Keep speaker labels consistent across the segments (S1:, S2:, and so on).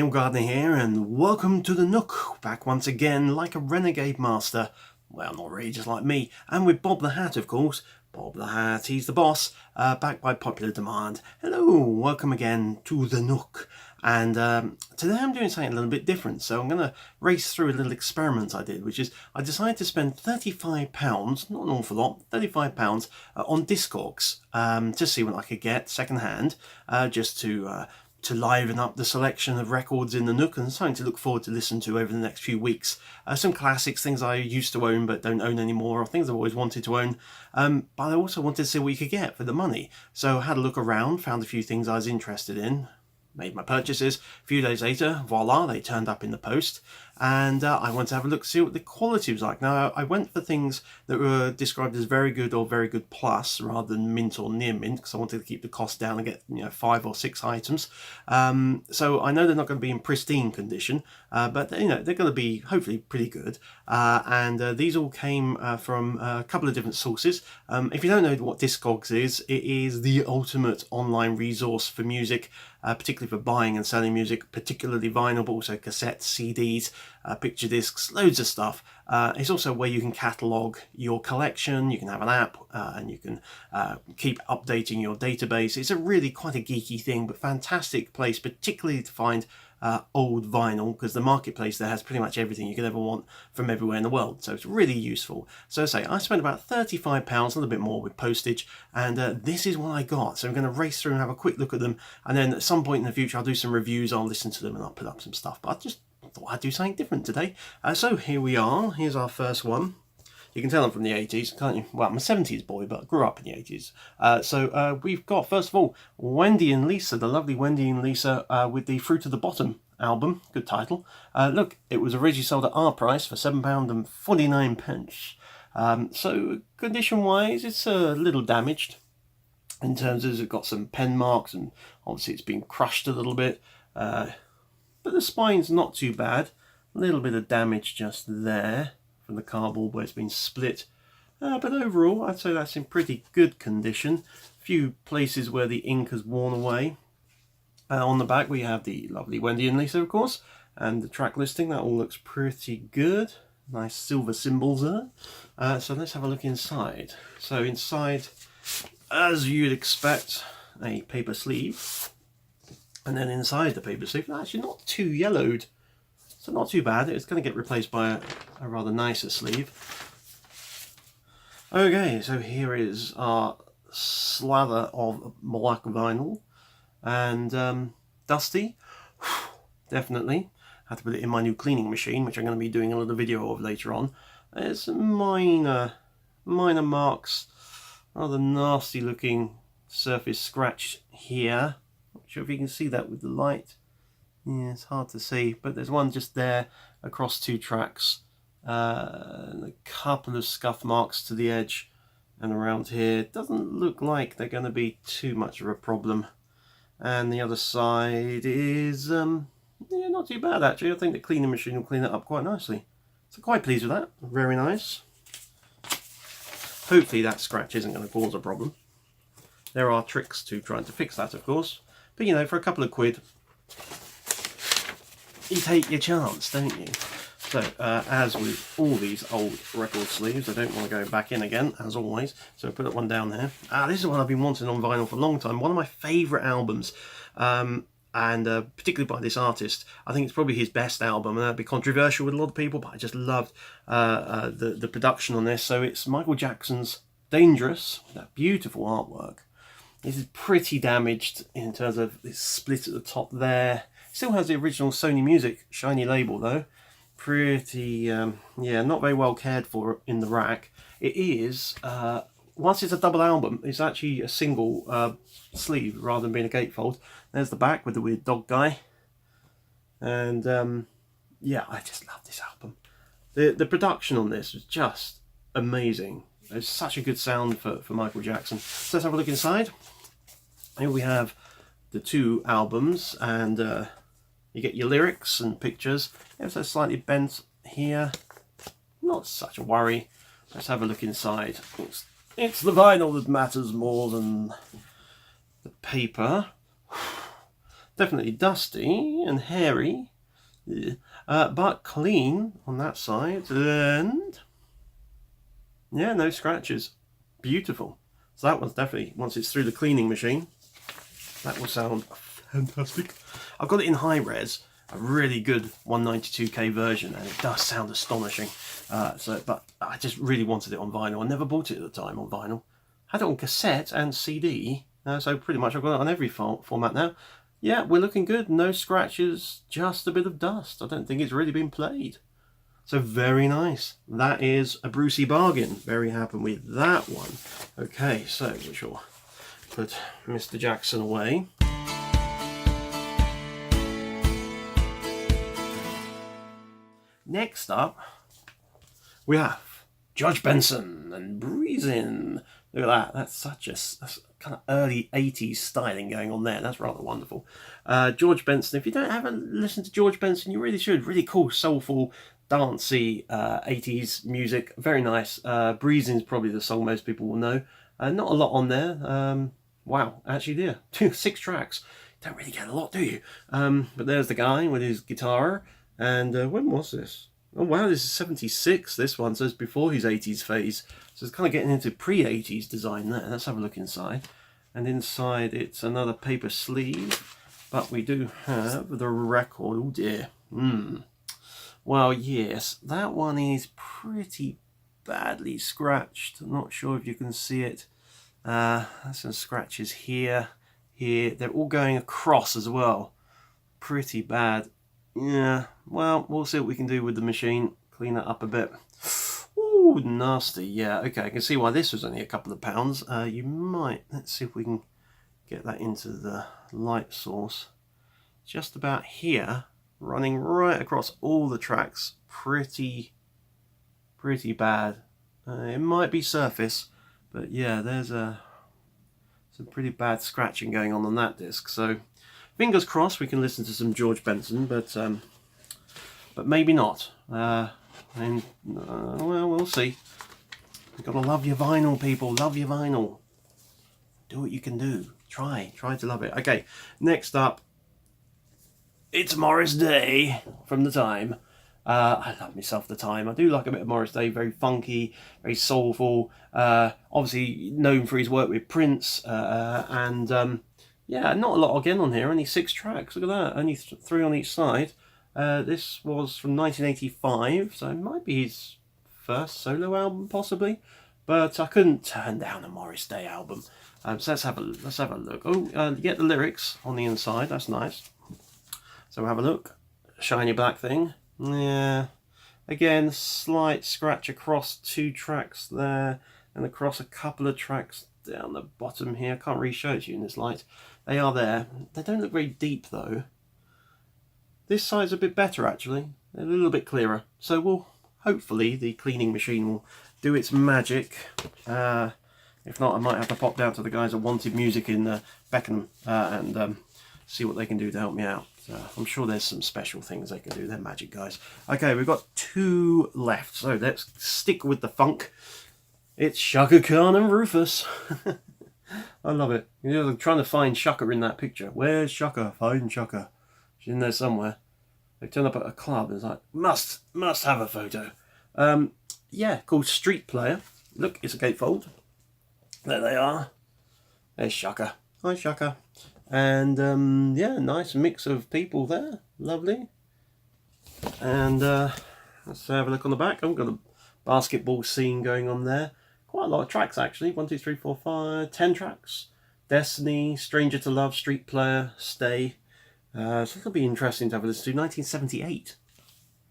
S1: Neil Gardner here, and welcome to the Nook, back once again like a renegade master. Well, not really, just like me, and with Bob the Hat, of course. Bob the Hat, he's the boss, back by popular demand. Hello, welcome again to the Nook. And today I'm doing something a little bit different, so I'm going to race through a little experiment I did, which is I decided to spend £35, not an awful lot, £35 on Discogs to see what I could get second hand, just to liven up the selection of records in the Nook, and something to look forward to listen to over the next few weeks. Some classics, things I used to own but don't own anymore, or things I've always wanted to own, but I also wanted to see what you could get for the money. So I had a look around, found a few things I was interested in, made my purchases. A few days later, voila, they turned up in the post, and I wanted to have a look, see what the quality was like. Now, I went for things that were described as very good or very good plus, rather than mint or near mint, because I wanted to keep the cost down and get 5 or 6 items. So I know they're not going to be in pristine condition, but they're going to be hopefully pretty good. And these all came from a couple of different sources. If you don't know what Discogs is, it is the ultimate online resource for music, particularly for buying and selling music, particularly vinyl, but also cassettes, CDs, picture discs, loads of stuff. It's also where you can catalogue your collection. You can have an app, and you can keep updating your database. It's a really quite a geeky thing, but fantastic place, particularly to find old vinyl, because the marketplace there has pretty much everything you could ever want from everywhere in the world, so it's really useful. So I spent about £35, a little bit more with postage, and this is what I got. So I'm going to race through and have a quick look at them, and then at some point in the future I'll do some reviews, I'll listen to them, and I'll put up some stuff. But I just thought I'd do something different today. So here we are. Here's our first one. You can tell I'm from the 80s, can't you? Well, I'm a 70s boy, but I grew up in the 80s. So we've got, first of all, Wendy and Lisa, the lovely Wendy and Lisa, with the Fruit of the Bottom album. Good title. Look, it was originally sold at our price for £7.49. So condition-wise, it's a little damaged in terms of it's got some pen marks, and obviously it's been crushed a little bit. But the spine's not too bad. A little bit of damage just there from the cardboard where it's been split, but overall I'd say that's in pretty good condition. A few places where the ink has worn away. On the back we have the lovely Wendy and Lisa, of course, and the track listing. That all looks pretty good. Nice silver symbols there. So let's have a look inside. So inside, as you'd expect, a paper sleeve, and then inside the paper sleeve, actually not too yellowed, so not too bad. It's going to get replaced by a rather nicer sleeve. Okay, so here is our slather of black vinyl, and dusty, definitely. Had to put it in my new cleaning machine, which I'm going to be doing a little video of later on. There's some minor marks, rather nasty looking surface scratch here. Not sure if you can see that with the light. Yeah, it's hard to see, but there's one just there across 2 tracks, and a couple of scuff marks to the edge and around here. Doesn't look like they're going to be too much of a problem. And the other side is yeah, not too bad actually. I think the cleaning machine will clean it up quite nicely. So quite pleased with that. Very nice. Hopefully that scratch isn't going to cause a problem. There are tricks to trying to fix that, of course, but for a couple of quid you take your chance, don't you? So, as with all these old record sleeves, I don't want to go back in again, as always, so I put that one down there. This is one I've been wanting on vinyl for a long time. One of my favourite albums, and particularly by this artist. I think it's probably his best album, and that'd be controversial with a lot of people, but I just loved the production on this. So it's Michael Jackson's Dangerous, that beautiful artwork. This is pretty damaged in terms of this split at the top there. Still has the original Sony Music shiny label though. Pretty, yeah, not very well cared for in the rack. It is, once it's a double album, it's actually a single sleeve rather than being a gatefold. There's the back with the weird dog guy. And yeah, I just love this album. The production on this was just amazing. It's such a good sound for Michael Jackson. So let's have a look inside. Here we have the 2 albums, and you get your lyrics and pictures. So slightly bent here. Not such a worry. Let's have a look inside. It's the vinyl that matters more than the paper. Definitely dusty and hairy, but clean on that side, and yeah, no scratches. Beautiful. So that one's definitely, once it's through the cleaning machine, that will sound fantastic. I've got it in high res, a really good 192K version, and it does sound astonishing. But I just really wanted it on vinyl. I never bought it at the time on vinyl. Had it on cassette and CD, so pretty much I've got it on every format now. Yeah, we're looking good. No scratches, just a bit of dust. I don't think it's really been played. So very nice. That is a Brucey bargain. Very happy with that one. Okay, so we shall put Mr. Jackson away. Next up, we have George Benson and Breezin'. Look at that. That's that's kind of early 80s styling going on there. That's rather wonderful. George Benson. If you don't have a listen to George Benson, you really should. Really cool, soulful, dancey 80s music. Very nice. Breezin's probably the song most people will know. Not a lot on there. Wow, actually, yeah, 6 tracks. Don't really get a lot, do you? But there's the guy with his guitar. And when was this? Oh wow, this is 76, this one, so it's before his 80s phase. So it's kind of getting into pre-80s design there. Let's have a look inside. And inside it's another paper sleeve, but we do have the record. Oh dear. Well, yes, that one is pretty badly scratched. I'm not sure if you can see it. There's some scratches here, here. They're all going across as well. Pretty bad. Yeah, well, we'll see what we can do with the machine. Clean it up a bit. Ooh, nasty. Yeah, okay, I can see why this was only a couple of pounds. You might, let's see if we can get that into the light source. Just about here, running right across all the tracks. Pretty bad. It might be surface, but yeah, there's some pretty bad scratching going on that disc. So fingers crossed we can listen to some George Benson, but maybe not. Well, we'll see. You've got to love your vinyl, people. Love your vinyl. Do what you can do. Try to love it. Okay, next up, it's Morris Day from The Time. I love myself The Time. I do like a bit of Morris Day. Very funky, very soulful. Obviously known for his work with Prince, yeah, not a lot again on here, only 6 tracks, look at that, only 3 on each side. This was from 1985, so it might be his first solo album, possibly, but I couldn't turn down a Morris Day album. So let's have a look. Oh, you get the lyrics on the inside, that's nice. So we'll have a look. Shiny black thing. Yeah, again, slight scratch across 2 tracks there, and across a couple of tracks down the bottom here. I can't really show it to you in this light. They are there. They don't look very deep though. This side's a bit better actually. They're a little bit clearer. So we'll hopefully the cleaning machine will do its magic. If not, I might have to pop down to the guys at Wanted Music in Beckenham and see what they can do to help me out. I'm sure there's some special things they can do. They're magic guys. Okay, we've got 2 left. So let's stick with the funk. It's Chaka Khan and Rufus. I love it. You know, I'm trying to find Chaka in that picture. Where's Chaka? Find Chaka. She's in there somewhere. They turn up at a club and it's like, must have a photo. Yeah, called Street Player. Look, it's a gatefold. There they are. There's Chaka. Hi, Chaka. And yeah, nice mix of people there. Lovely. And let's have a look on the back. I've got a basketball scene going on there. Quite a lot of tracks actually. 1, 2, 3, 4, 5, 10 tracks. Destiny, Stranger to Love, Street Player, Stay. So it'll be interesting to have a listen to. 1978.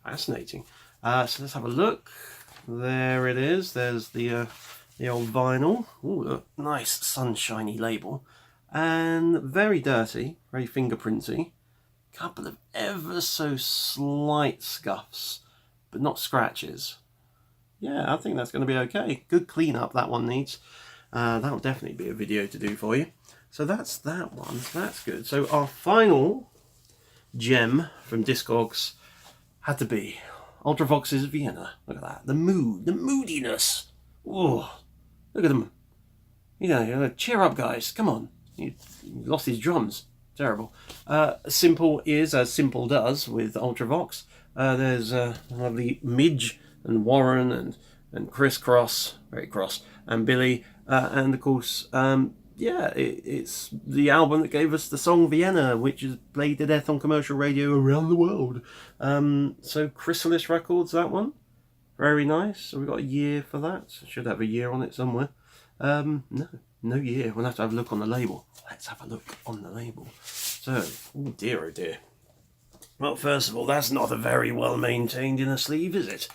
S1: Fascinating. So let's have a look. There it is. There's the old vinyl. Ooh, nice sunshiny label. And very dirty, very fingerprinty. Couple of ever so slight scuffs, but not scratches. Yeah, I think that's going to be okay. Good cleanup that one needs. That'll definitely be a video to do for you. So that's that one. So that's good. So our final gem from Discogs had to be Ultravox's Vienna. Look at that. The mood, the moodiness. Oh, look at them. You know, cheer up, guys. Come on. He lost his drums. Terrible. Simple is as simple does with Ultravox. There's lovely Midge and Warren and Chris Cross, very cross, and Billy, and of course, yeah, it's the album that gave us the song Vienna, which is played to death on commercial radio around the world. So Chrysalis Records, that one. Very nice. So we've got a year for that. Should have a year on it somewhere. No year. We'll have to have a look on the label. Let's have a look on the label. So, oh dear. Well, first of all, that's not a very well maintained inner sleeve, is it?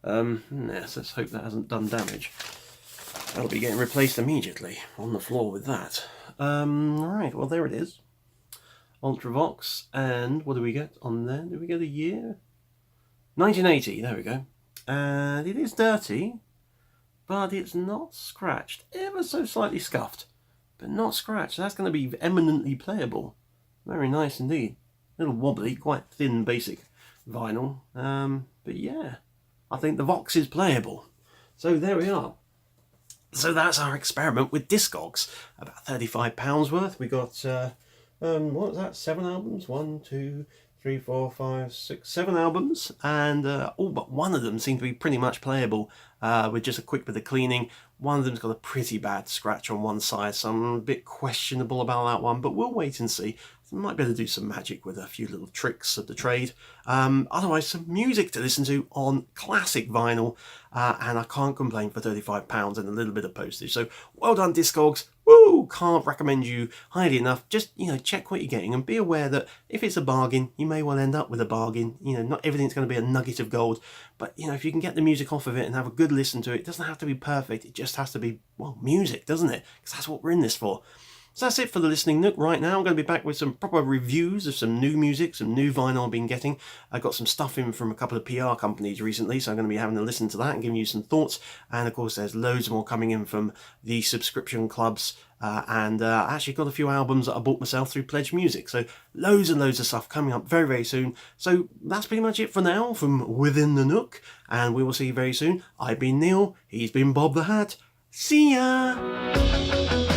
S1: Yes, let's hope that hasn't done damage. That'll be getting replaced immediately on the floor with that. Right, well, there it is. Ultravox, and what do we get on there? Do we get a year? 1980, there we go. And it is dirty, but it's not scratched. Ever so slightly scuffed, but not scratched. That's going to be eminently playable. Very nice indeed. A little wobbly, quite thin, basic vinyl. But yeah, I think the Vox is playable. So there we are. So that's our experiment with Discogs. About £35 worth. We got, what was that? 7 albums? 1, 2, 3, 4, 5, 6, 7 albums, and all but one of them seem to be pretty much playable with just a quick bit of cleaning. One of them's got a pretty bad scratch on one side, so I'm a bit questionable about that one, but we'll wait and see. I might be able to do some magic with a few little tricks of the trade. Otherwise, some music to listen to on classic vinyl, and I can't complain for £35 and a little bit of postage. So well done, Discogs. Woo! Can't recommend you highly enough. Just, check what you're getting and be aware that if it's a bargain, you may well end up with a bargain. Not everything's going to be a nugget of gold, but if you can get the music off of it and have a good listen to it, it doesn't have to be perfect. It just has to be, well, music, doesn't it? Because that's what we're in this for. So that's it for the Listening Nook right now. I'm going to be back with some proper reviews of some new music, some new vinyl I've been getting. I got some stuff in from a couple of PR companies recently, so I'm going to be having a listen to that and giving you some thoughts. And of course, there's loads more coming in from the subscription clubs. And I actually got a few albums that I bought myself through Pledge Music. So loads and loads of stuff coming up very, very soon. So that's pretty much it for now from Within the Nook. And we will see you very soon. I've been Neil. He's been Bob the Hat. See ya!